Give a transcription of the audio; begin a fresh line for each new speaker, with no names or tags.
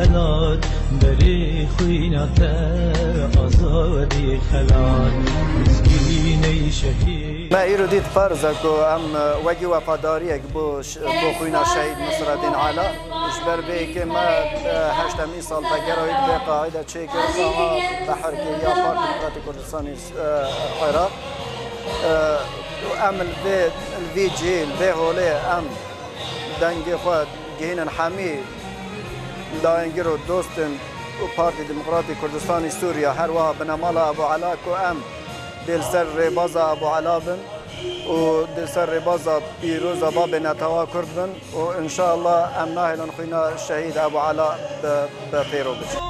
خلال بری خویناتر آزادی خلال مسکینی شهید.
ما ایرو دید فرضه که ام وگی وفاداری بو خوینا شهید نصرالدین علا اجبر به که ما 8 سال تگرایید به قاعده چه کرده بحر که یا پارت دموکراتیک کردستانی عراق ام الوی جیل به حوله ام دنگ خود گهین حمی داینگیر و دوستن پارتی دموکراتیک کردستانی سوریا هر وها بنمال ابو علا که ام دل سر ریباز ابو علا بن و دل سر ریباز پیروز باب نتوا کرد بن و انشاءالله ام ناهلان خوینا شهید ابو علا به پیرو بشه.